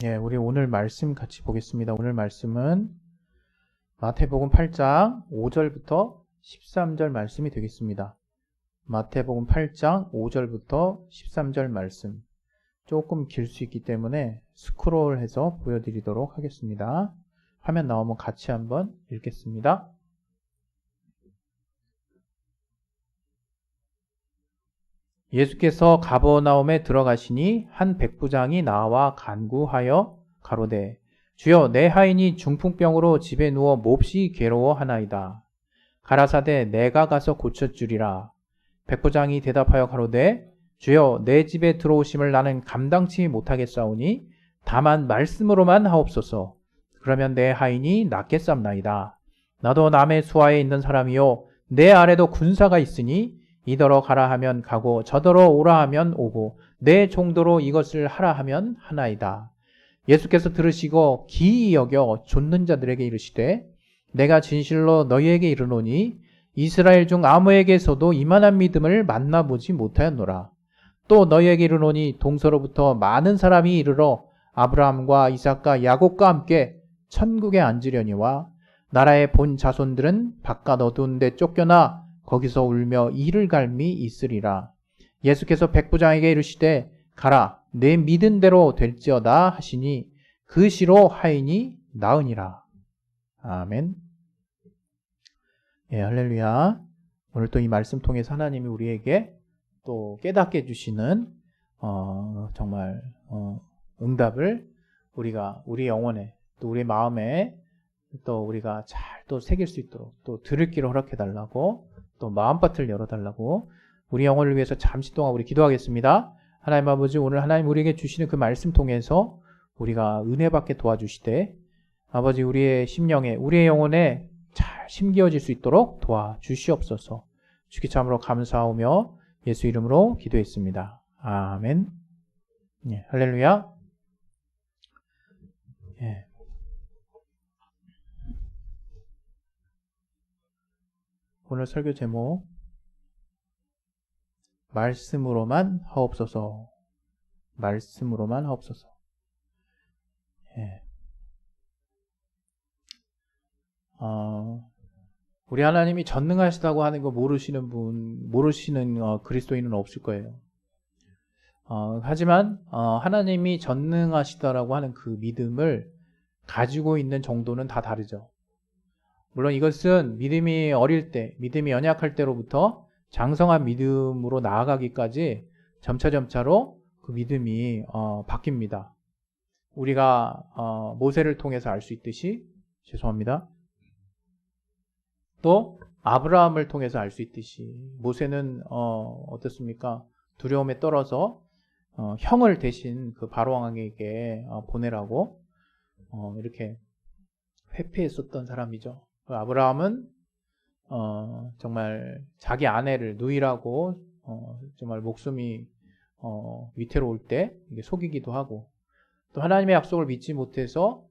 예, 우리 오늘 말씀 같이 보겠습니다. 오늘 말씀은 마태복음 8장 5절부터 13절 말씀이 되겠습니다. 마태복음 8장 5절부터 13절 말씀. 조금 길 수 있기 때문에 스크롤해서 보여드리도록 하겠습니다. 화면 나오면 같이 한번 읽겠습니다. 예수께서 가버나움에 들어가시니 한 백부장이 나와 간구하여 가로되 주여 내 하인이 중풍병으로 집에 누워 몹시 괴로워하나이다. 가라사대 내가 가서 고쳐주리라. 백부장이 대답하여 가로되 주여 내 집에 들어오심을 나는 감당치 못하겠사오니 다만 말씀으로만 하옵소서. 그러면 내 하인이 낫겠삼나이다. 나도 남의 수하에 있는 사람이요 내 아래도 군사가 있으니 이더러 가라 하면 가고 저더러 오라 하면 오고 내 정도로 이것을 하라 하면 하나이다. 예수께서 들으시고 기이 여겨 좇는 자들에게 이르시되 내가 진실로 너희에게 이르노니 이스라엘 중 아무에게서도 이만한 믿음을 만나보지 못하였노라. 또 너희에게 이르노니 동서로부터 많은 사람이 이르러 아브라함과 이삭과 야곱과 함께 천국에 앉으려니와 나라의 본 자손들은 바깥 어두운 데 쫓겨나 거기서 울며 이를 갈미 있으리라. 예수께서 백부장에게 이르시되 가라 내 믿은 대로 될지어다 하시니 그 시로 하인이 나으니라. 아멘. 예, 할렐루야. 오늘 또 이 말씀 통해서 하나님이 우리에게 또 깨닫게 해주시는 정말 응답을 우리가 우리 영혼에 또 우리 마음에 또 우리가 잘 또 새길 수 있도록 또 들을 길을 허락해 달라고 또 마음밭을 열어달라고 우리 영혼을 위해서 잠시 동안 우리 기도하겠습니다. 하나님 아버지, 오늘 하나님 우리에게 주시는 그 말씀 통해서 우리가 은혜 받게 도와주시되 아버지 우리의 심령에 우리의 영혼에 잘 심겨질 수 있도록 도와주시옵소서. 주께 참으로 감사하며 예수 이름으로 기도했습니다. 아멘. 예, 할렐루야. 예. 오늘 설교 제목 말씀으로만 하옵소서. 말씀으로만 하옵소서. 예. 우리 하나님이 전능하시다고 하는 거 모르시는 그리스도인은 없을 거예요. 하지만 하나님이 전능하시다라고 하는 그 믿음을 가지고 있는 정도는 다 다르죠. 물론 이것은 믿음이 어릴 때, 믿음이 연약할 때로부터 장성한 믿음으로 나아가기까지 점차로 그 믿음이 바뀝니다. 우리가 모세를 통해서 알 수 있듯이, 죄송합니다. 또 아브라함을 통해서 알 수 있듯이 모세는 어떻습니까? 두려움에 떨어서 형을 대신 그 바로왕에게 보내라고 이렇게 회피했었던 사람이죠. 아브라함은 정말 자기 아내를 누이라고 정말 목숨이 위태로울 때 이게 속이기도 하고 또 하나님의 약속을 믿지 못해서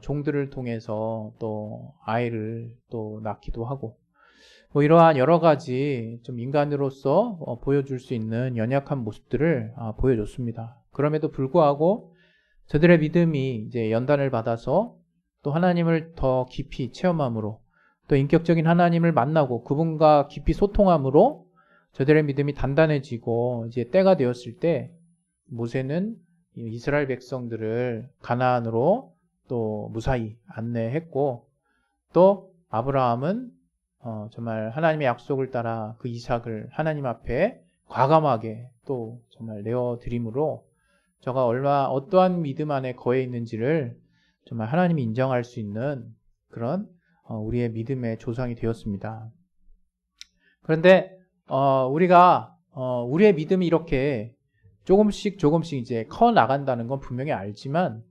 종들을 통해서 또 아이를 또 낳기도 하고 뭐 이러한 여러 가지 좀 인간으로서 보여줄 수 있는 연약한 모습들을 보여줬습니다. 그럼에도 불구하고 저들의 믿음이 이제 연단을 받아서 또 하나님을 더 깊이 체험함으로 또 인격적인 하나님을 만나고 그분과 깊이 소통함으로 저들의 믿음이 단단해지고 이제 때가 되었을 때 모세는 이스라엘 백성들을 가나안으로 또 무사히 안내했고 또 아브라함은 정말 하나님의 약속을 따라 그 이삭을 하나님 앞에 과감하게 또 정말 내어드림으로 저가 어떠한 믿음 안에 거해 있는지를 정말 하나님이 인정할 수 있는 그런 우리의 믿음의 조상이 되었습니다. 그런데 우리가 우리의 믿음이 이렇게 조금씩 이제 커 나간다는 건 분명히 알지만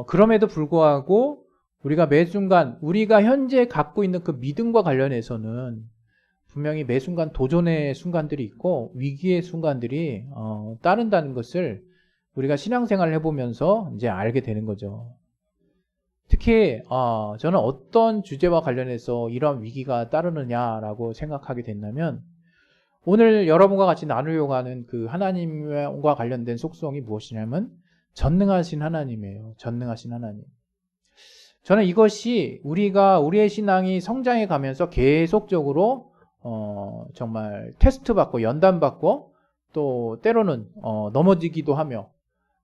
그럼에도 불구하고 우리가 매 순간 우리가 현재 갖고 있는 그 믿음과 관련해서는 분명히 매 순간 도전의 순간들이 있고 위기의 순간들이 따른다는 것을 우리가 신앙생활을 해보면서 이제 알게 되는 거죠. 특히 저는 어떤 주제와 관련해서 이러한 위기가 따르느냐라고 생각하게 된다면 오늘 여러분과 같이 나누려고 하는 그 하나님과 관련된 속성이 무엇이냐면 전능하신 하나님이에요. 전능하신 하나님. 저는 이것이 우리의 신앙이 성장해 가면서 계속적으로 정말 테스트 받고 연단 받고 또 때로는 넘어지기도 하며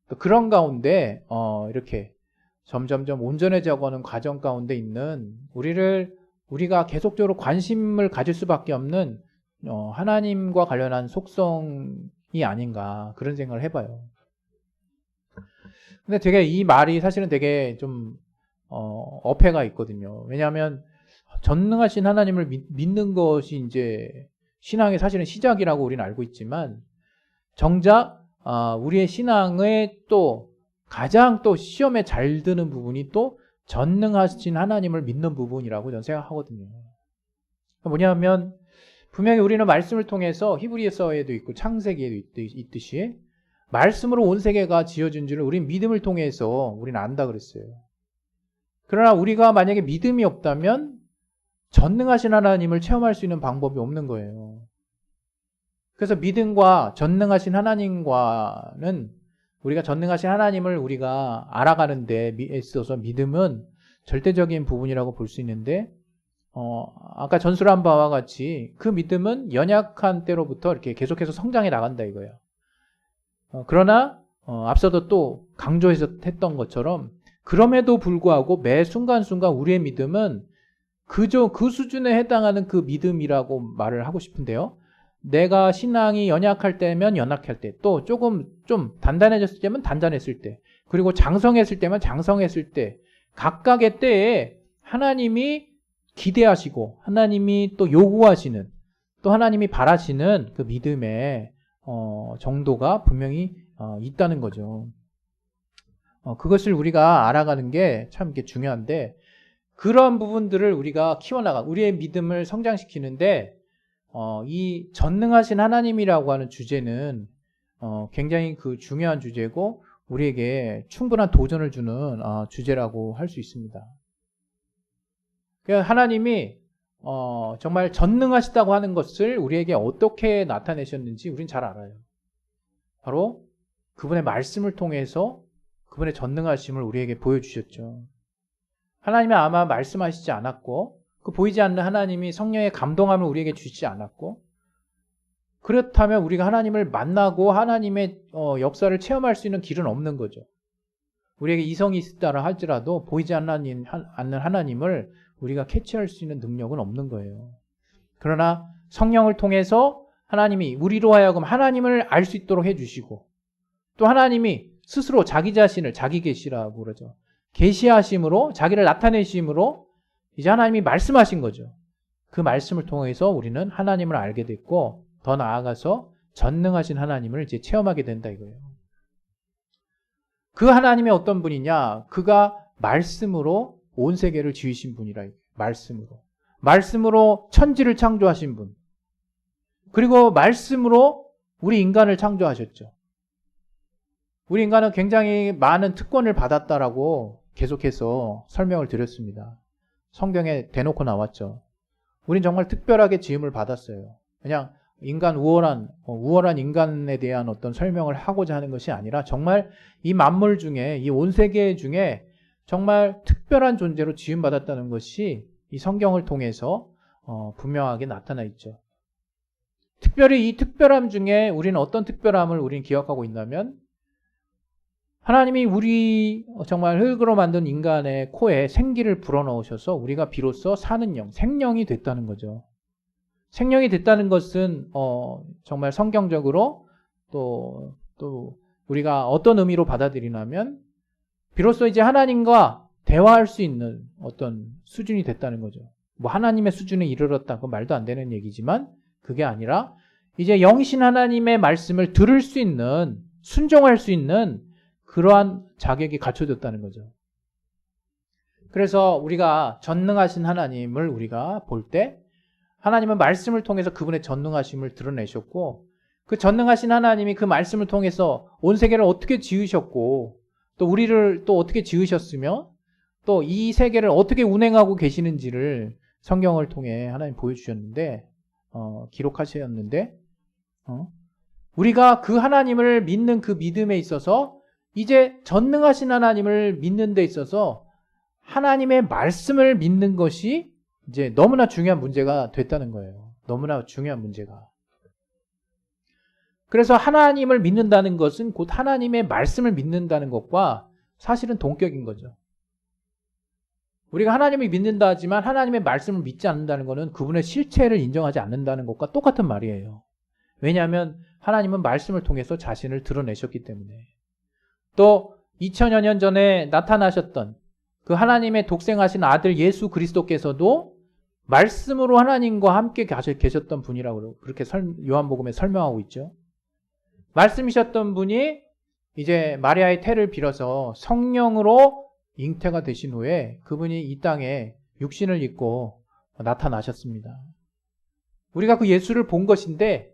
또 그런 가운데 이렇게 점점점 온전해져 가는 과정 가운데 있는 우리가 계속적으로 관심을 가질 수밖에 없는 하나님과 관련한 속성이 아닌가 그런 생각을 해봐요. 근데 되게 이 말이 사실은 되게 좀 어폐가 있거든요. 왜냐하면 전능하신 하나님을 믿는 것이 이제 신앙의 사실은 시작이라고 우리는 알고 있지만 정작 우리의 신앙의 또 가장 또 시험에 잘 드는 부분이 또 전능하신 하나님을 믿는 부분이라고 저는 생각하거든요. 뭐냐면 분명히 우리는 말씀을 통해서 히브리서에도 있고 창세기에도 있듯이 말씀으로 온 세계가 지어진 줄을 우리는 믿음을 통해서 우리는 안다 그랬어요. 그러나 우리가 만약에 믿음이 없다면 전능하신 하나님을 체험할 수 있는 방법이 없는 거예요. 그래서 믿음과 전능하신 하나님과는 우리가 전능하신 하나님을 우리가 알아가는 데 있어서 믿음은 절대적인 부분이라고 볼 수 있는데 아까 전술한 바와 같이 그 믿음은 연약한 때로부터 이렇게 계속해서 성장해 나간다 이거예요. 그러나 앞서도 또 강조해서 했던 것처럼 그럼에도 불구하고 매 순간순간 우리의 믿음은 그저 그 수준에 해당하는 그 믿음이라고 말을 하고 싶은데요. 내가 신앙이 연약할 때면 연약할 때, 또 조금 좀 단단해졌을 때면 단단했을 때, 그리고 장성했을 때면 장성했을 때, 각각의 때에 하나님이 기대하시고 하나님이 또 요구하시는, 또 하나님이 바라시는 그 믿음의 정도가 분명히 있다는 거죠. 그것을 우리가 알아가는 게 참 이렇게 중요한데, 그런 부분들을 우리가 키워나가, 우리의 믿음을 성장시키는데 이 전능하신 하나님이라고 하는 주제는 굉장히 그 중요한 주제고 우리에게 충분한 도전을 주는 주제라고 할 수 있습니다. 그러니까 하나님이 정말 전능하시다고 하는 것을 우리에게 어떻게 나타내셨는지 우린 잘 알아요. 바로 그분의 말씀을 통해서 그분의 전능하심을 우리에게 보여주셨죠. 하나님이 아마 말씀하시지 않았고 그 보이지 않는 하나님이 성령의 감동함을 우리에게 주시지 않았고, 그렇다면 우리가 하나님을 만나고 하나님의 역사를 체험할 수 있는 길은 없는 거죠. 우리에게 이성이 있다라 할지라도 보이지 않는 하나님을 우리가 캐치할 수 있는 능력은 없는 거예요. 그러나 성령을 통해서 하나님이 우리로 하여금 하나님을 알 수 있도록 해주시고, 또 하나님이 스스로 자기 자신을 자기 계시라고 그러죠. 계시하심으로, 자기를 나타내심으로 이제 하나님이 말씀하신 거죠. 그 말씀을 통해서 우리는 하나님을 알게 됐고, 더 나아가서 전능하신 하나님을 이제 체험하게 된다 이거예요. 그 하나님이 어떤 분이냐? 그가 말씀으로 온 세계를 지으신 분이라. 말씀으로 천지를 창조하신 분. 그리고 말씀으로 우리 인간을 창조하셨죠. 우리 인간은 굉장히 많은 특권을 받았다라고 계속해서 설명을 드렸습니다. 성경에 대놓고 나왔죠. 우린 정말 특별하게 지음을 받았어요. 그냥 인간 우월한 인간에 대한 어떤 설명을 하고자 하는 것이 아니라 정말 이 만물 중에, 이 온 세계 중에 정말 특별한 존재로 지음받았다는 것이 이 성경을 통해서 분명하게 나타나 있죠. 특별히 이 특별함 중에 우리는 어떤 특별함을 우리는 기억하고 있냐면, 하나님이 우리 정말 흙으로 만든 인간의 코에 생기를 불어넣으셔서 우리가 비로소 사는 영, 생명이 됐다는 거죠. 생명이 됐다는 것은 정말 성경적으로 또 우리가 어떤 의미로 받아들이냐면, 비로소 이제 하나님과 대화할 수 있는 어떤 수준이 됐다는 거죠. 뭐 하나님의 수준에 이르렀다, 그 말도 안 되는 얘기지만 그게 아니라 이제 영이신 하나님의 말씀을 들을 수 있는, 순종할 수 있는 그러한 자격이 갖춰졌다는 거죠. 그래서 우리가 전능하신 하나님을 우리가 볼 때, 하나님은 말씀을 통해서 그분의 전능하심을 드러내셨고, 그 전능하신 하나님이 그 말씀을 통해서 온 세계를 어떻게 지으셨고, 또 우리를 또 어떻게 지으셨으며, 또 이 세계를 어떻게 운행하고 계시는지를 성경을 통해 하나님 보여주셨는데, 기록하셨는데, 우리가 그 하나님을 믿는 그 믿음에 있어서 이제 전능하신 하나님을 믿는 데 있어서 하나님의 말씀을 믿는 것이 이제 너무나 중요한 문제가 됐다는 거예요. 너무나 중요한 문제가. 그래서 하나님을 믿는다는 것은 곧 하나님의 말씀을 믿는다는 것과 사실은 동격인 거죠. 우리가 하나님을 믿는다 하지만 하나님의 말씀을 믿지 않는다는 것은 그분의 실체를 인정하지 않는다는 것과 똑같은 말이에요. 왜냐하면 하나님은 말씀을 통해서 자신을 드러내셨기 때문에. 또 2000여 년 전에 나타나셨던 그 하나님의 독생하신 아들 예수 그리스도께서도 말씀으로 하나님과 함께 계셨던 분이라고 그렇게 요한복음에 설명하고 있죠. 말씀이셨던 분이 이제 마리아의 태를 빌어서 성령으로 잉태가 되신 후에 그분이 이 땅에 육신을 입고 나타나셨습니다. 우리가 그 예수를 본 것인데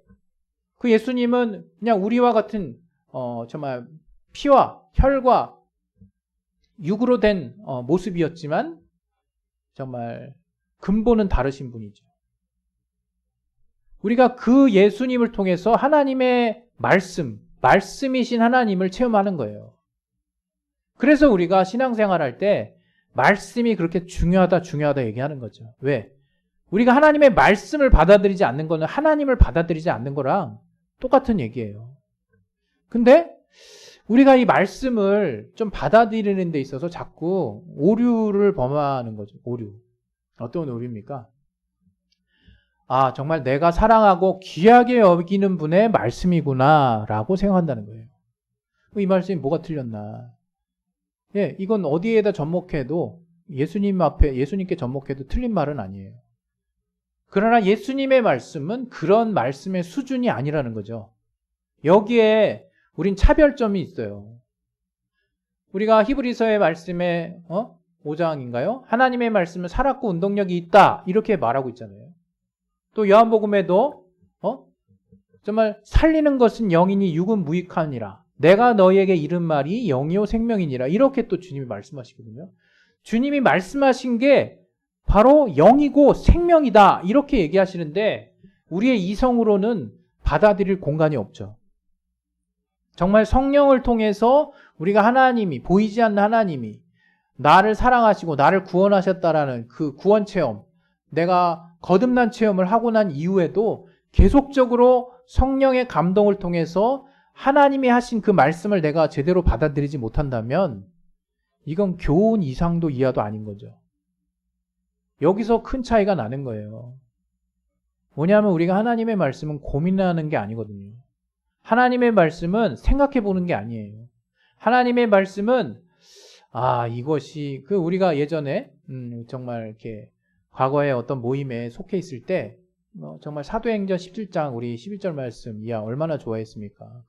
그 예수님은 그냥 우리와 같은 정말 피와 혈과 육으로 된 모습이었지만 정말 근본은 다르신 분이죠. 우리가 그 예수님을 통해서 하나님의 말씀이신 하나님을 체험하는 거예요. 그래서 우리가 신앙생활할 때 말씀이 그렇게 중요하다 얘기하는 거죠. 왜? 우리가 하나님의 말씀을 받아들이지 않는 거는 하나님을 받아들이지 않는 거랑 똑같은 얘기예요. 근데 우리가 이 말씀을 좀 받아들이는 데 있어서 자꾸 오류를 범하는 거죠. 오류. 어떤 오류입니까? 아, 정말 내가 사랑하고 귀하게 여기는 분의 말씀이구나 라고 생각한다는 거예요. 이 말씀이 뭐가 틀렸나? 예, 이건 어디에다 접목해도 예수님께 접목해도 틀린 말은 아니에요. 그러나 예수님의 말씀은 그런 말씀의 수준이 아니라는 거죠. 여기에 우린 차별점이 있어요. 우리가 히브리서의 말씀에 5장인가요? 하나님의 말씀은 살았고 운동력이 있다 이렇게 말하고 있잖아요. 또 요한복음에도 정말 살리는 것은 영이니 육은 무익하니라. 내가 너희에게 이른 말이 영이요 생명이니라. 이렇게 또 주님이 말씀하시거든요. 주님이 말씀하신 게 바로 영이고 생명이다. 이렇게 얘기하시는데 우리의 이성으로는 받아들일 공간이 없죠. 정말 성령을 통해서 우리가 하나님이, 보이지 않는 하나님이 나를 사랑하시고 나를 구원하셨다라는 그 구원 체험, 내가 거듭난 체험을 하고 난 이후에도 계속적으로 성령의 감동을 통해서 하나님이 하신 그 말씀을 내가 제대로 받아들이지 못한다면 이건 교훈 이상도 이하도 아닌 거죠. 여기서 큰 차이가 나는 거예요. 뭐냐면 우리가 하나님의 말씀은 고민하는 게 아니거든요. 하나님의 말씀은 생각해 보는 게 아니에요. 하나님의 말씀은 이것이 우리가 예전에 정말 이렇게 과거에 어떤 모임에 속해 있을 때 정말 사도행전 17장 우리 11절 말씀 이야 얼마나 좋아했습니까?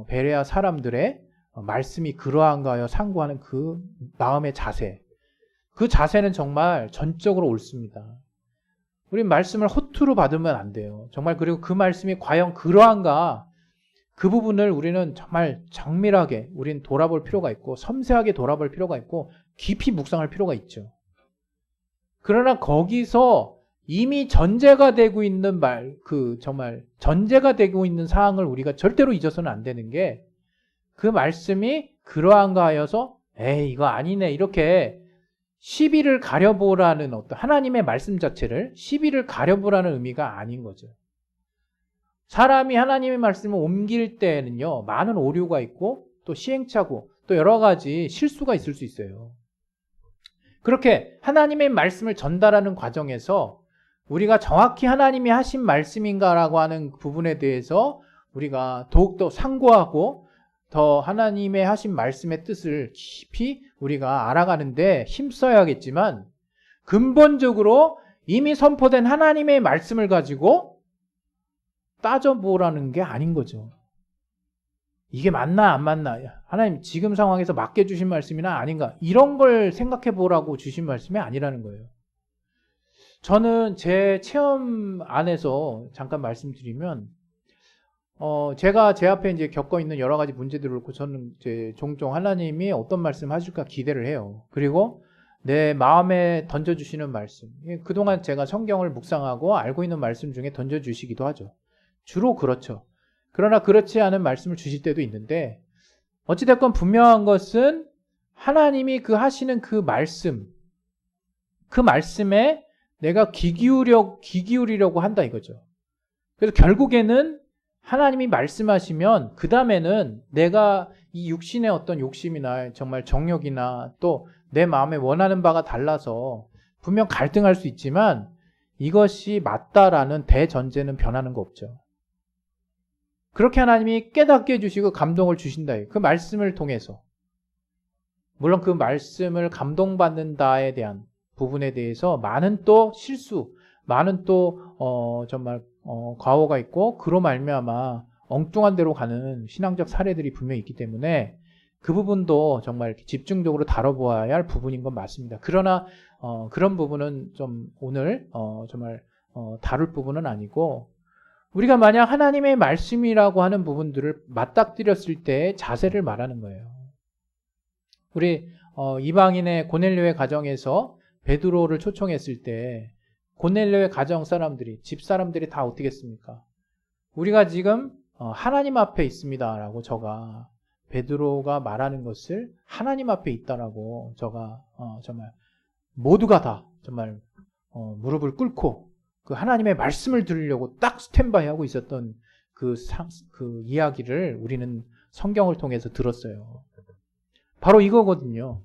베레아 사람들의 말씀이 그러한가 하여 상고하는 그 마음의 자세. 그 자세는 정말 전적으로 옳습니다. 우리 말씀을 허투루 받으면 안 돼요. 정말 그리고 그 말씀이 과연 그러한가 그 부분을 우리는 정말 정밀하게 우리는 돌아볼 필요가 있고 섬세하게 돌아볼 필요가 있고 깊이 묵상할 필요가 있죠. 그러나 거기서 이미 전제가 되고 있는 정말 전제가 되고 있는 사항을 우리가 절대로 잊어서는 안 되는 게 그 말씀이 그러한가 하여서 이거 아니네 이렇게 시비를 가려보라는 어떤 하나님의 말씀 자체를 시비를 가려보라는 의미가 아닌 거죠. 사람이 하나님의 말씀을 옮길 때는요 많은 오류가 있고 또 시행착오 또 여러 가지 실수가 있을 수 있어요. 그렇게 하나님의 말씀을 전달하는 과정에서 우리가 정확히 하나님이 하신 말씀인가라고 하는 부분에 대해서 우리가 더욱더 상고하고 더 하나님의 하신 말씀의 뜻을 깊이 우리가 알아가는데 힘써야겠지만 근본적으로 이미 선포된 하나님의 말씀을 가지고 따져보라는 게 아닌 거죠. 이게 맞나 안 맞나 하나님 지금 상황에서 맞게 주신 말씀이나 아닌가 이런 걸 생각해 보라고 주신 말씀이 아니라는 거예요. 저는 제 체험 안에서 잠깐 말씀드리면 제가 제 앞에 이제 겪어 있는 여러 가지 문제들을 놓고 저는 이제 종종 하나님이 어떤 말씀 하실까 기대를 해요. 그리고 내 마음에 던져주시는 말씀 그동안 제가 성경을 묵상하고 알고 있는 말씀 중에 던져주시기도 하죠. 주로 그렇죠. 그러나 그렇지 않은 말씀을 주실 때도 있는데 어찌됐건 분명한 것은 하나님이 그 하시는 그 말씀에 내가 귀 기울이려고 한다 이거죠. 그래서 결국에는 하나님이 말씀하시면 그 다음에는 내가 이 육신의 어떤 욕심이나 정말 정욕이나 또 내 마음에 원하는 바가 달라서 분명 갈등할 수 있지만 이것이 맞다라는 대전제는 변하는 거 없죠. 그렇게 하나님이 깨닫게 해주시고 감동을 주신다. 그 말씀을 통해서. 물론 그 말씀을 감동받는다에 대한 부분에 대해서 많은 또 실수, 많은 또 정말 과오가 있고 그로 말미암아 엉뚱한 데로 가는 신앙적 사례들이 분명히 있기 때문에 그 부분도 정말 집중적으로 다뤄보아야 할 부분인 건 맞습니다. 그러나 그런 부분은 좀 오늘 정말 다룰 부분은 아니고 우리가 만약 하나님의 말씀이라고 하는 부분들을 맞닥뜨렸을 때 자세를 말하는 거예요. 우리 이방인의 고넬료의 가정에서 베드로를 초청했을 때 고넬료의 가정 사람들이, 집 사람들이 다 어떻게 했습니까? 우리가 지금 하나님 앞에 있습니다라고 저가 베드로가 말하는 것을 하나님 앞에 있다라고 저가 정말 모두가 다 정말 무릎을 꿇고 그 하나님의 말씀을 들으려고 딱 스탠바이 하고 있었던 그 이야기를 우리는 성경을 통해서 들었어요. 바로 이거거든요.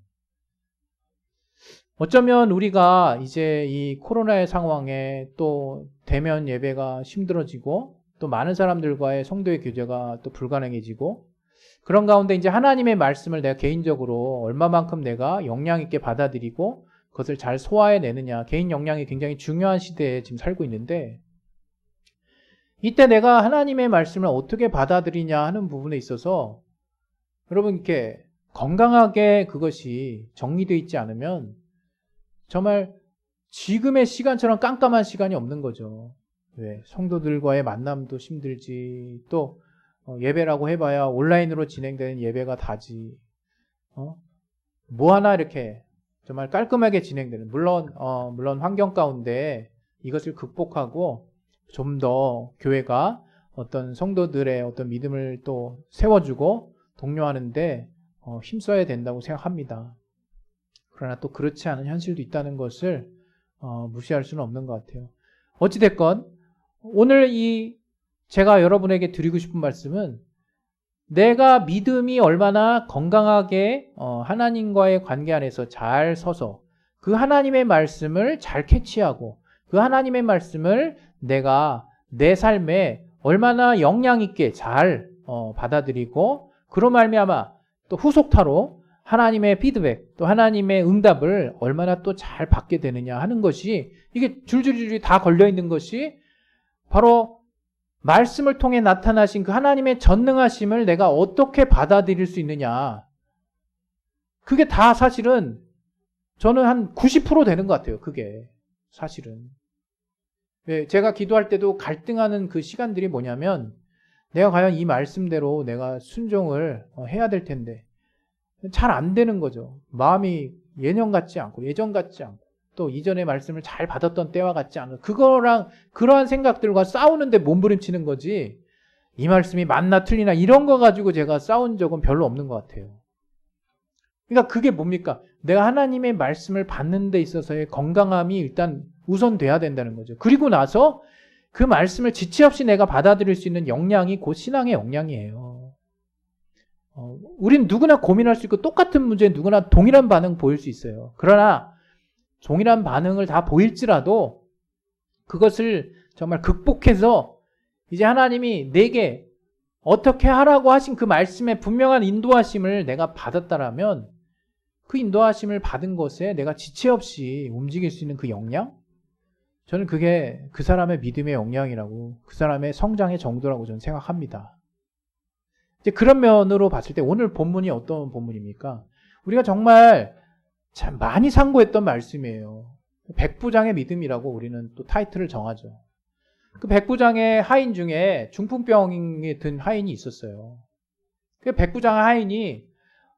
어쩌면 우리가 이제 이 코로나의 상황에 또 대면 예배가 힘들어지고 또 많은 사람들과의 성도의 교제가 또 불가능해지고 그런 가운데 이제 하나님의 말씀을 내가 개인적으로 얼마만큼 내가 역량 있게 받아들이고 그것을 잘 소화해내느냐, 개인 역량이 굉장히 중요한 시대에 지금 살고 있는데 이때 내가 하나님의 말씀을 어떻게 받아들이냐 하는 부분에 있어서 여러분 이렇게 건강하게 그것이 정리되어 있지 않으면 정말 지금의 시간처럼 깜깜한 시간이 없는 거죠. 왜? 성도들과의 만남도 힘들지, 또 예배라고 해봐야 온라인으로 진행되는 예배가 다지. 뭐 하나 이렇게 정말 깔끔하게 진행되는, 물론 환경 가운데 이것을 극복하고 좀 더 교회가 어떤 성도들의 어떤 믿음을 또 세워주고 독려하는데 힘써야 된다고 생각합니다. 그러나 또 그렇지 않은 현실도 있다는 것을 무시할 수는 없는 것 같아요. 어찌됐건 오늘 제가 여러분에게 드리고 싶은 말씀은 내가 믿음이 얼마나 건강하게 하나님과의 관계 안에서 잘 서서 그 하나님의 말씀을 잘 캐치하고 그 하나님의 말씀을 내가 내 삶에 얼마나 역량 있게 잘 받아들이고 그로 말미암아 또 후속타로 하나님의 피드백 또 하나님의 응답을 얼마나 또 잘 받게 되느냐 하는 것이 이게 줄줄이 다 걸려있는 것이 바로 말씀을 통해 나타나신 그 하나님의 전능하심을 내가 어떻게 받아들일 수 있느냐. 그게 다 사실은 저는 한 90% 되는 것 같아요. 그게 사실은. 제가 기도할 때도 갈등하는 그 시간들이 뭐냐면 내가 과연 이 말씀대로 내가 순종을 해야 될 텐데 잘 안 되는 거죠. 마음이 예전 같지 않고 또 이전의 말씀을 잘 받았던 때와 같지 않은 그거랑 그러한 생각들과 싸우는데 몸부림치는 거지 이 말씀이 맞나 틀리나 이런 거 가지고 제가 싸운 적은 별로 없는 것 같아요. 그러니까 그게 뭡니까? 내가 하나님의 말씀을 받는 데 있어서의 건강함이 일단 우선돼야 된다는 거죠. 그리고 나서 그 말씀을 지체 없이 내가 받아들일 수 있는 역량이 곧 신앙의 역량이에요. 우린 누구나 고민할 수 있고 똑같은 문제에 누구나 동일한 반응 보일 수 있어요. 그러나 동일한 반응을 다 보일지라도 그것을 정말 극복해서 이제 하나님이 내게 어떻게 하라고 하신 그 말씀의 분명한 인도하심을 내가 받았다라면 그 인도하심을 받은 것에 내가 지체 없이 움직일 수 있는 그 역량? 저는 그게 그 사람의 믿음의 역량이라고 그 사람의 성장의 정도라고 저는 생각합니다. 이제 그런 면으로 봤을 때 오늘 본문이 어떤 본문입니까? 우리가 정말 참 많이 상고했던 말씀이에요. 백부장의 믿음이라고 우리는 또 타이틀을 정하죠. 그 백부장의 하인 중에 중풍병에 든 하인이 있었어요. 그 백부장의 하인이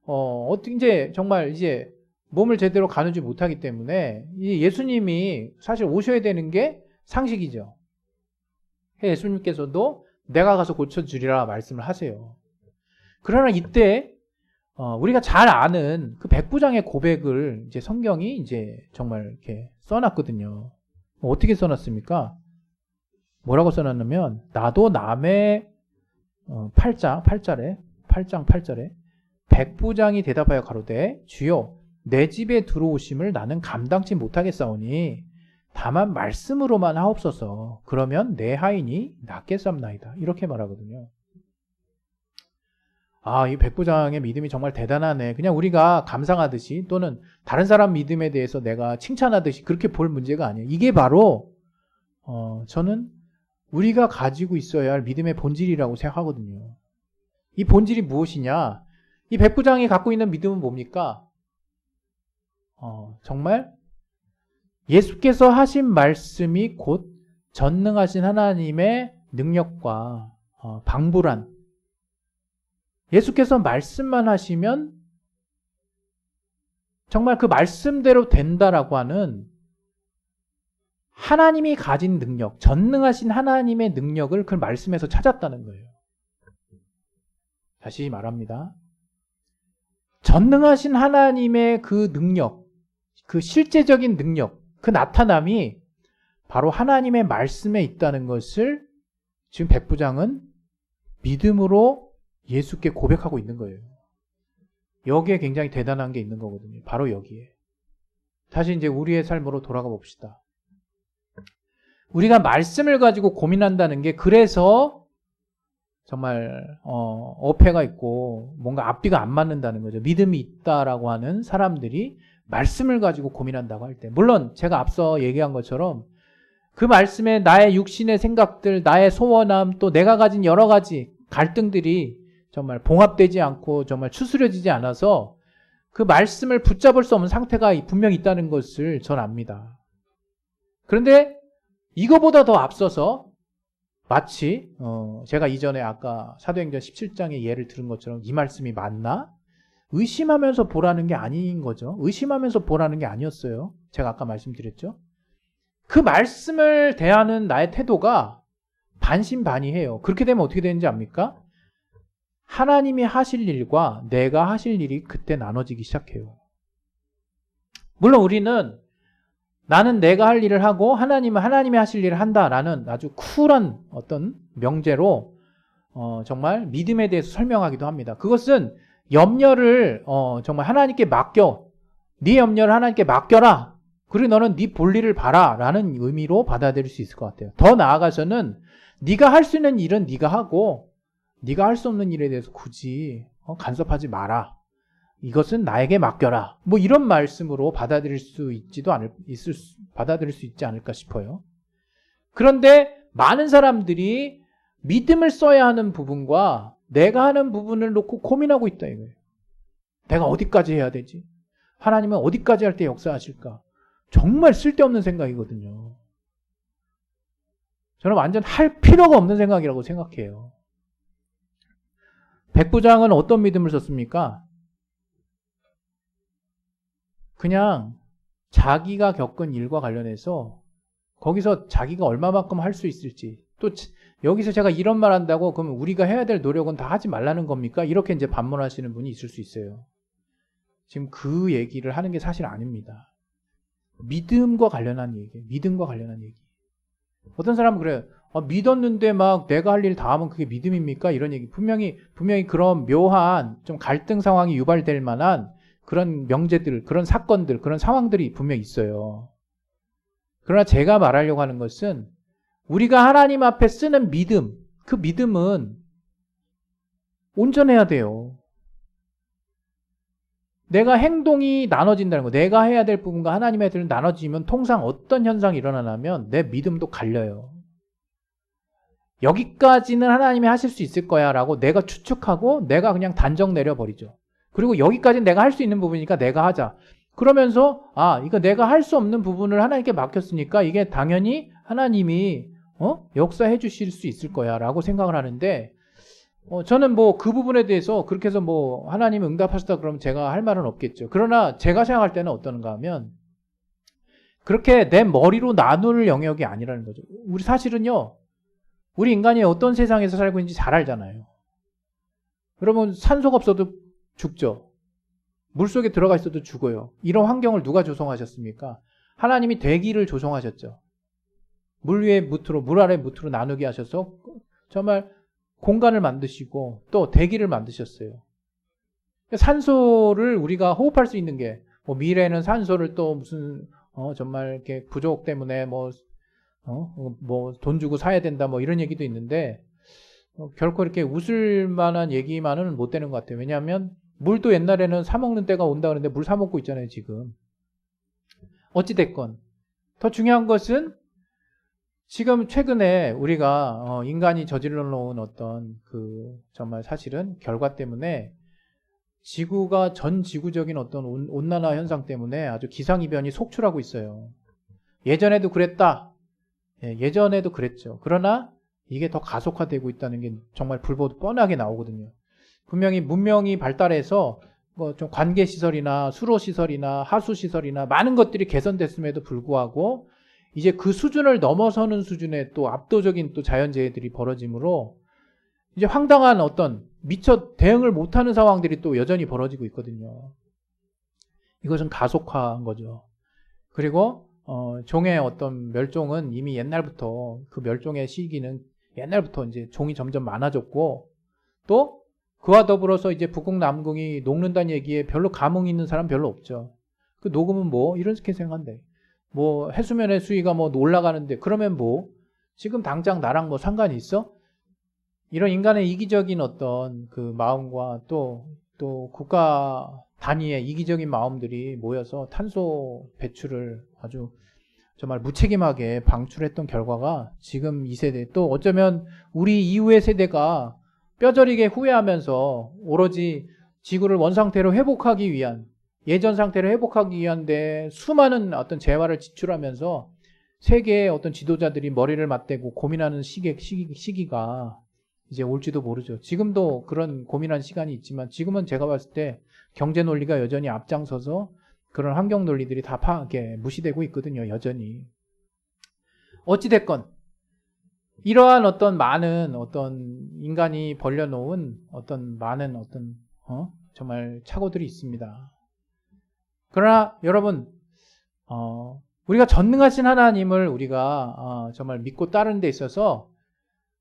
어떻게 이제 정말 이제 몸을 제대로 가누지 못하기 때문에 예수님이 사실 오셔야 되는 게 상식이죠. 예수님께서도 내가 가서 고쳐주리라 말씀을 하세요. 그러나 이때 우리가 잘 아는 그 백부장의 고백을 이제 성경이 이제 정말 이렇게 써놨거든요. 어떻게 써놨습니까? 뭐라고 써놨냐면, 나도 남의 8장 8절에 백부장이 대답하여 가로되 주여 내 집에 들어오심을 나는 감당치 못하겠사오니 다만 말씀으로만 하옵소서. 그러면 내 하인이 낫겠사옵나이다. 이렇게 말하거든요. 이 백부장의 믿음이 정말 대단하네. 그냥 우리가 감상하듯이 또는 다른 사람 믿음에 대해서 내가 칭찬하듯이 그렇게 볼 문제가 아니에요. 이게 바로 저는 우리가 가지고 있어야 할 믿음의 본질이라고 생각하거든요. 이 본질이 무엇이냐? 이 백부장이 갖고 있는 믿음은 뭡니까? 정말 예수께서 하신 말씀이 곧 전능하신 하나님의 능력과 방불한, 예수께서 말씀만 하시면 정말 그 말씀대로 된다라고 하는 하나님이 가진 능력, 전능하신 하나님의 능력을 그 말씀에서 찾았다는 거예요. 다시 말합니다. 전능하신 하나님의 그 능력, 그 실제적인 능력, 그 나타남이 바로 하나님의 말씀에 있다는 것을 지금 백부장은 믿음으로 예수께 고백하고 있는 거예요. 여기에 굉장히 대단한 게 있는 거거든요. 바로 여기에. 다시 이제 우리의 삶으로 돌아가 봅시다. 우리가 말씀을 가지고 고민한다는 게 그래서 정말 어폐가 있고 뭔가 앞뒤가 안 맞는다는 거죠. 믿음이 있다라고 하는 사람들이 말씀을 가지고 고민한다고 할 때, 물론 제가 앞서 얘기한 것처럼 그 말씀에 나의 육신의 생각들, 나의 소원함, 또 내가 가진 여러 가지 갈등들이 정말 봉합되지 않고 정말 추스려지지 않아서 그 말씀을 붙잡을 수 없는 상태가 분명히 있다는 것을 전 압니다. 그런데 이거보다 더 앞서서 마치 제가 이전에 아까 사도행전 17장의 예를 들은 것처럼 이 말씀이 맞나? 의심하면서 보라는 게 아닌 거죠. 의심하면서 보라는 게 아니었어요. 제가 아까 말씀드렸죠. 그 말씀을 대하는 나의 태도가 반신반의해요. 그렇게 되면 어떻게 되는지 압니까? 하나님이 하실 일과 내가 하실 일이 그때 나눠지기 시작해요. 물론 우리는 나는 내가 할 일을 하고 하나님은 하나님이 하실 일을 한다라는 아주 쿨한 어떤 명제로 정말 믿음에 대해서 설명하기도 합니다. 그것은 염려를 정말 하나님께 맡겨, 네 염려를 하나님께 맡겨라. 그리고 너는 네 볼 일을 봐라 라는 의미로 받아들일 수 있을 것 같아요. 더 나아가서는 네가 할 수 있는 일은 네가 하고 네가 할 수 없는 일에 대해서 굳이 간섭하지 마라. 이것은 나에게 맡겨라. 뭐 이런 말씀으로 받아들일 수 있지 않을까 싶어요. 그런데 많은 사람들이 믿음을 써야 하는 부분과 내가 하는 부분을 놓고 고민하고 있다 이거예요. 내가 어디까지 해야 되지? 하나님은 어디까지 할 때 역사하실까? 정말 쓸데없는 생각이거든요. 저는 완전 할 필요가 없는 생각이라고 생각해요. 백부장은 어떤 믿음을 썼습니까? 그냥 자기가 겪은 일과 관련해서 거기서 자기가 얼마만큼 할 수 있을지, 또 여기서 제가 이런 말 한다고 그러면 우리가 해야 될 노력은 다 하지 말라는 겁니까? 이렇게 이제 반문하시는 분이 있을 수 있어요. 지금 그 얘기를 하는 게 사실 아닙니다. 믿음과 관련한 얘기, 믿음과 관련한 얘기. 어떤 사람은 그래요. 믿었는데 막 내가 할 일 다 하면 그게 믿음입니까? 이런 얘기. 분명히 그런 묘한 좀 갈등 상황이 유발될 만한 그런 명제들, 그런 사건들, 그런 상황들이 분명히 있어요. 그러나 제가 말하려고 하는 것은 우리가 하나님 앞에 쓰는 믿음, 그 믿음은 온전해야 돼요. 내가 행동이 나눠진다는 거, 내가 해야 될 부분과 하나님의 일을 나눠지면 통상 어떤 현상이 일어나냐면 내 믿음도 갈려요. 여기까지는 하나님이 하실 수 있을 거야 라고 내가 추측하고 내가 그냥 단정 내려버리죠. 그리고 여기까지는 내가 할 수 있는 부분이니까 내가 하자. 그러면서 이거 내가 할 수 없는 부분을 하나님께 맡겼으니까 이게 당연히 하나님이 역사해 주실 수 있을 거야 라고 생각을 하는데, 저는 뭐 그 부분에 대해서 그렇게 해서 뭐 하나님이 응답하셨다 그러면 제가 할 말은 없겠죠. 그러나 제가 생각할 때는 어떤가 하면 그렇게 내 머리로 나눌 영역이 아니라는 거죠. 우리 사실은요, 우리 인간이 어떤 세상에서 살고 있는지 잘 알잖아요. 여러분 산소가 없어도 죽죠. 물속에 들어가 있어도 죽어요. 이런 환경을 누가 조성하셨습니까? 하나님이 대기를 조성하셨죠. 물 위에 무트로, 물 아래 무트로 나누게 하셔서 정말 공간을 만드시고 또 대기를 만드셨어요. 산소를 우리가 호흡할 수 있는 게, 뭐 미래에는 산소를 또 무슨 정말 이렇게 부족 때문에 뭐 돈 주고 사야 된다 뭐 이런 얘기도 있는데 결코 이렇게 웃을 만한 얘기만은 못 되는 것 같아요. 왜냐하면 물도 옛날에는 사 먹는 때가 온다 그러는데 물 사 먹고 있잖아요, 지금. 어찌 됐건 더 중요한 것은 지금 최근에 우리가 인간이 저질러 놓은 어떤 그 정말 사실은 결과 때문에 지구가 전 지구적인 어떤 온난화 현상 때문에 아주 기상이변이 속출하고 있어요. 예전에도 그랬다. 예전에도 그랬죠. 그러나 이게 더 가속화되고 있다는 게 정말 불보듯 뻔하게 나오거든요. 분명히 문명이 발달해서 뭐 좀 관계시설이나 수로시설이나 하수시설이나 많은 것들이 개선됐음에도 불구하고 이제 그 수준을 넘어서는 수준의 또 압도적인 또 자연재해들이 벌어지므로 이제 황당한 어떤 미처 대응을 못하는 상황들이 또 여전히 벌어지고 있거든요. 이것은 가속화한 거죠. 그리고 종의 어떤 멸종은 이미 옛날부터 그 멸종의 시기는 옛날부터 이제 종이 점점 많아졌고 또 그와 더불어서 이제 북극 남극이 녹는다는 얘기에 별로 감흥 있는 사람 별로 없죠. 그 녹으면 뭐 이렇게 생각한대. 뭐 해수면의 수위가 뭐 올라가는데 그러면 뭐 지금 당장 나랑 뭐 상관이 있어? 이런 인간의 이기적인 어떤 그 마음과 또 국가 단위의 이기적인 마음들이 모여서 탄소 배출을 아주 정말 무책임하게 방출했던 결과가 지금 이 세대 또 어쩌면 우리 이후의 세대가 뼈저리게 후회하면서 오로지 지구를 원상태로 회복하기 위한 예전 상태를 회복하기 위한데 수많은 어떤 재화를 지출하면서 세계의 어떤 지도자들이 머리를 맞대고 고민하는 시기가 이제 올지도 모르죠. 지금도 그런 고민하는 시간이 있지만 지금은 제가 봤을 때 경제 논리가 여전히 앞장서서 그런 환경 논리들이 다 무시되고 있거든요. 여전히. 어찌됐건 이러한 어떤 많은 어떤 인간이 벌려놓은 어떤 많은 어떤 정말 착오들이 있습니다. 그러나 여러분 우리가 전능하신 하나님을 우리가 정말 믿고 따르는 데 있어서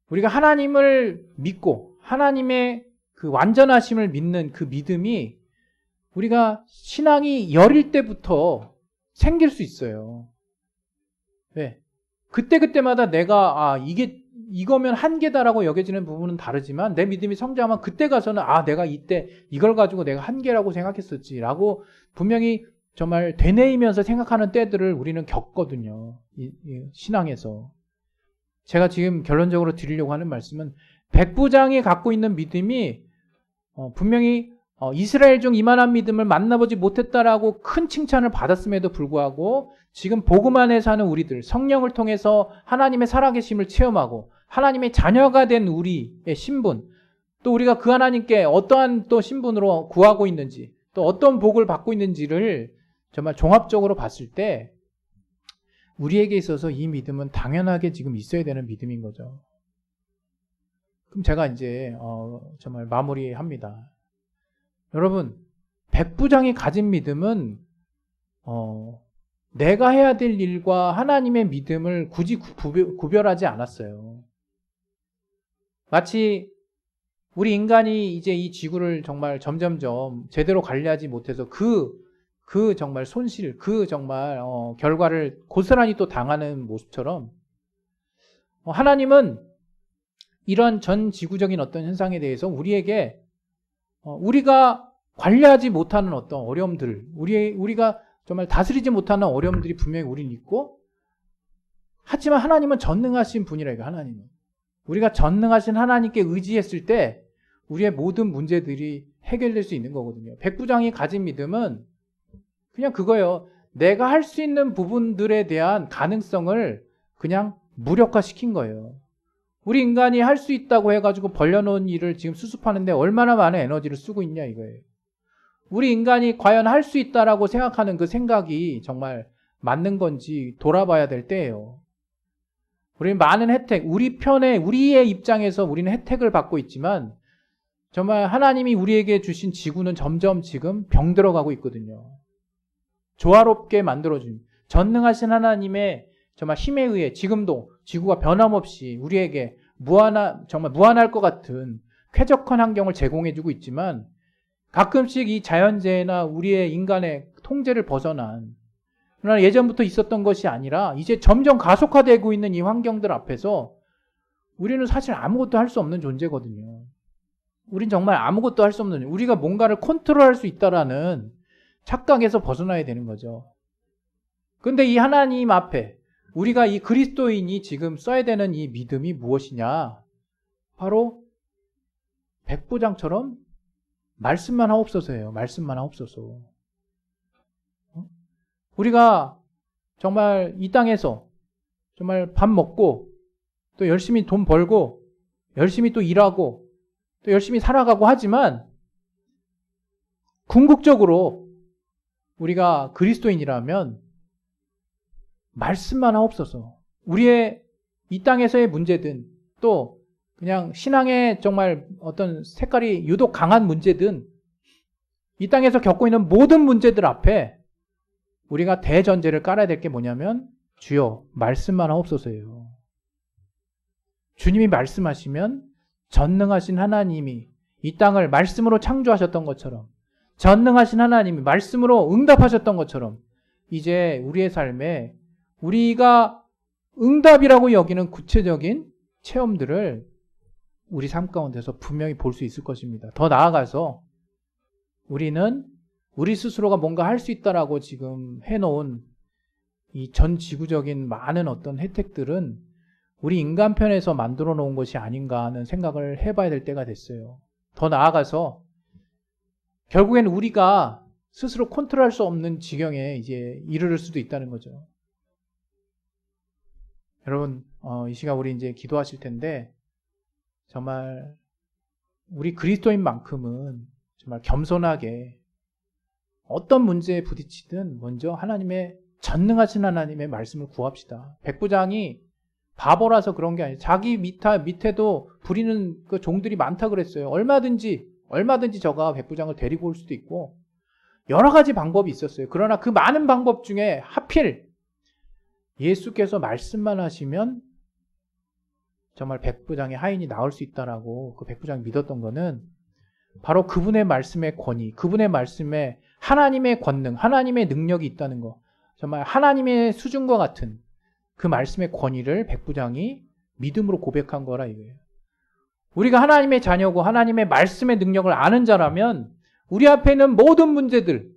우리가 하나님을 믿고 하나님의 그 완전하심을 믿는 그 믿음이 우리가 신앙이 여릴 때부터 생길 수 있어요. 왜? 그때마다 내가 이거면 한계다라고 여겨지는 부분은 다르지만 내 믿음이 성장하면 그때 가서는 내가 이때 이걸 가지고 내가 한계라고 생각했었지라고 분명히 정말 되뇌이면서 생각하는 때들을 우리는 겪거든요. 이 신앙에서. 제가 지금 결론적으로 드리려고 하는 말씀은 백부장이 갖고 있는 믿음이 분명히 이스라엘 중 이만한 믿음을 만나보지 못했다라고 큰 칭찬을 받았음에도 불구하고 지금 복음 안에 사는 우리들, 성령을 통해서 하나님의 살아계심을 체험하고 하나님의 자녀가 된 우리의 신분, 또 우리가 그 하나님께 어떠한 또 신분으로 구하고 있는지, 또 어떤 복을 받고 있는지를 정말 종합적으로 봤을 때 우리에게 있어서 이 믿음은 당연하게 지금 있어야 되는 믿음인 거죠. 그럼 제가 이제 정말 마무리합니다. 여러분, 백부장이 가진 믿음은 내가 해야 될 일과 하나님의 믿음을 굳이 구별하지 않았어요. 마치 우리 인간이 이제 이 지구를 정말 점점점 제대로 관리하지 못해서 그 정말 손실, 그 정말 결과를 고스란히 또 당하는 모습처럼 하나님은 이런 전 지구적인 어떤 현상에 대해서 우리에게 우리가 관리하지 못하는 어떤 어려움들, 우리가 정말 다스리지 못하는 어려움들이 분명히 우리는 있고, 하지만 하나님은 전능하신 분이라 이거 하나님은. 우리가 전능하신 하나님께 의지했을 때 우리의 모든 문제들이 해결될 수 있는 거거든요. 백부장이 가진 믿음은 그냥 그거예요. 내가 할 수 있는 부분들에 대한 가능성을 그냥 무력화시킨 거예요. 우리 인간이 할 수 있다고 해가지고 벌려놓은 일을 지금 수습하는데 얼마나 많은 에너지를 쓰고 있냐 이거예요. 우리 인간이 과연 할 수 있다라고 생각하는 그 생각이 정말 맞는 건지 돌아봐야 될 때예요. 우리는 많은 혜택, 우리의 입장에서 우리는 혜택을 받고 있지만 정말 하나님이 우리에게 주신 지구는 점점 지금 병들어가고 있거든요. 조화롭게 만들어준 전능하신 하나님의 정말 힘에 의해 지금도 지구가 변함없이 우리에게 정말 무한할 것 같은 쾌적한 환경을 제공해주고 있지만 가끔씩 이 자연재해나 우리의 인간의 통제를 벗어난, 그러나 예전부터 있었던 것이 아니라 이제 점점 가속화되고 있는 이 환경들 앞에서 우리는 사실 아무것도 할 수 없는 존재거든요. 우린 정말 아무것도 할 수 없는, 우리가 뭔가를 컨트롤할 수 있다라는 착각에서 벗어나야 되는 거죠. 근데 이 하나님 앞에 우리가 이 그리스도인이 지금 써야 되는 이 믿음이 무엇이냐? 바로 백부장처럼 말씀만 하옵소서예요. 말씀만 하옵소서. 우리가 정말 이 땅에서 정말 밥 먹고 또 열심히 돈 벌고 열심히 또 일하고 또 열심히 살아가고 하지만 궁극적으로 우리가 그리스도인이라면 말씀만 하옵소서. 우리의 이 땅에서의 문제든 또 그냥 신앙의 정말 어떤 색깔이 유독 강한 문제든 이 땅에서 겪고 있는 모든 문제들 앞에 우리가 대전제를 깔아야 될 게 뭐냐면 주여 말씀만 하옵소서예요. 주님이 말씀하시면 전능하신 하나님이 이 땅을 말씀으로 창조하셨던 것처럼 전능하신 하나님이 말씀으로 응답하셨던 것처럼 이제 우리의 삶에 우리가 응답이라고 여기는 구체적인 체험들을 우리 삶 가운데서 분명히 볼 수 있을 것입니다. 더 나아가서 우리는 우리 스스로가 뭔가 할 수 있다라고 지금 해놓은 이 전 지구적인 많은 어떤 혜택들은 우리 인간편에서 만들어 놓은 것이 아닌가 하는 생각을 해봐야 될 때가 됐어요. 더 나아가서 결국엔 우리가 스스로 컨트롤할 수 없는 지경에 이제 이르를 수도 있다는 거죠. 여러분, 이 시간 우리 이제 기도하실 텐데 정말 우리 그리스도인만큼은 정말 겸손하게 어떤 문제에 부딪히든 먼저 하나님의 전능하신 하나님의 말씀을 구합시다. 백부장이 바보라서 그런 게 아니에요. 자기 밑에도 부리는 그 종들이 많다 그랬어요. 얼마든지 저가 백부장을 데리고 올 수도 있고 여러 가지 방법이 있었어요. 그러나 그 많은 방법 중에 하필 예수께서 말씀만 하시면 정말 백부장의 하인이 나올 수 있다라고 그 백부장이 믿었던 거는 바로 그분의 말씀의 권위, 그분의 말씀에 하나님의 권능, 하나님의 능력이 있다는 거, 정말 하나님의 수준과 같은 그 말씀의 권위를 백부장이 믿음으로 고백한 거라 이거예요. 우리가 하나님의 자녀고 하나님의 말씀의 능력을 아는 자라면 우리 앞에 있는 모든 문제들,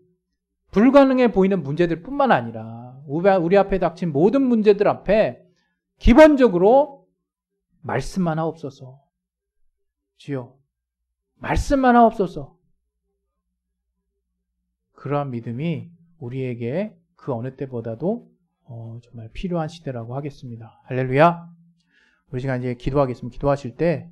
불가능해 보이는 문제들 뿐만 아니라 우리 앞에 닥친 모든 문제들 앞에 기본적으로 말씀만 하옵소서. 주여 말씀만 하옵소서. 그러한 믿음이 우리에게 그 어느 때보다도 정말 필요한 시대라고 하겠습니다. 할렐루야. 우리 시간 이제 기도하겠습니다. 기도하실 때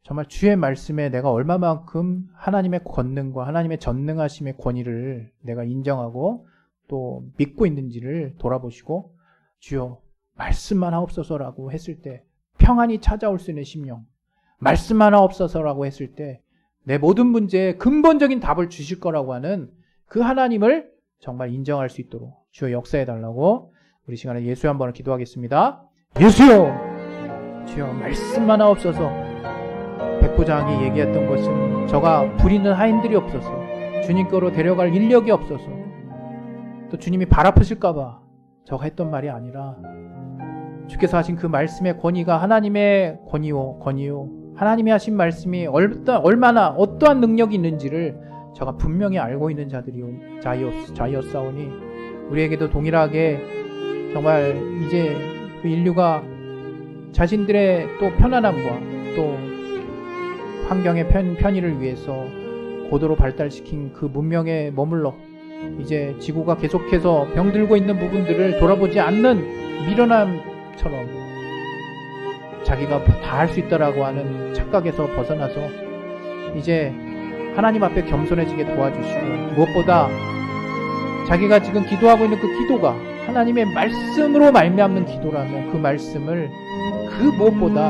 정말 주의 말씀에 내가 얼마만큼 하나님의 권능과 하나님의 전능하심의 권위를 내가 인정하고 또 믿고 있는지를 돌아보시고 주여 말씀만 하옵소서라고 했을 때 평안이 찾아올 수 있는 심령, 말씀만 하옵소서라고 했을 때 내 모든 문제에 근본적인 답을 주실 거라고 하는 그 하나님을 정말 인정할 수 있도록 주여 역사해달라고 우리 시간에 예수의 한 번을 기도하겠습니다. 예수여 주여 말씀만 하옵소서. 백부장이 얘기했던 것은 저가 부리는 하인들이 없어서 주님께로 데려갈 인력이 없어서 또 주님이 발 아프실까봐 저가 했던 말이 아니라 주께서 하신 그 말씀의 권위가 하나님의 권위요 하나님이 하신 말씀이 얼마나 어떠한 능력이 있는지를 저가 분명히 알고 있는 자였사오니 우리에게도 동일하게 정말 이제 그 인류가 자신들의 또 편안함과 또 환경의 편의를 위해서 고도로 발달시킨 그 문명에 머물러 이제 지구가 계속해서 병들고 있는 부분들을 돌아보지 않는 미련함처럼 자기가 다 할 수 있다라고 하는 착각에서 벗어나서 이제 하나님 앞에 겸손해지게 도와주시고 무엇보다 자기가 지금 기도하고 있는 그 기도가 하나님의 말씀으로 말미암는 기도라면 그 말씀을 그 무엇보다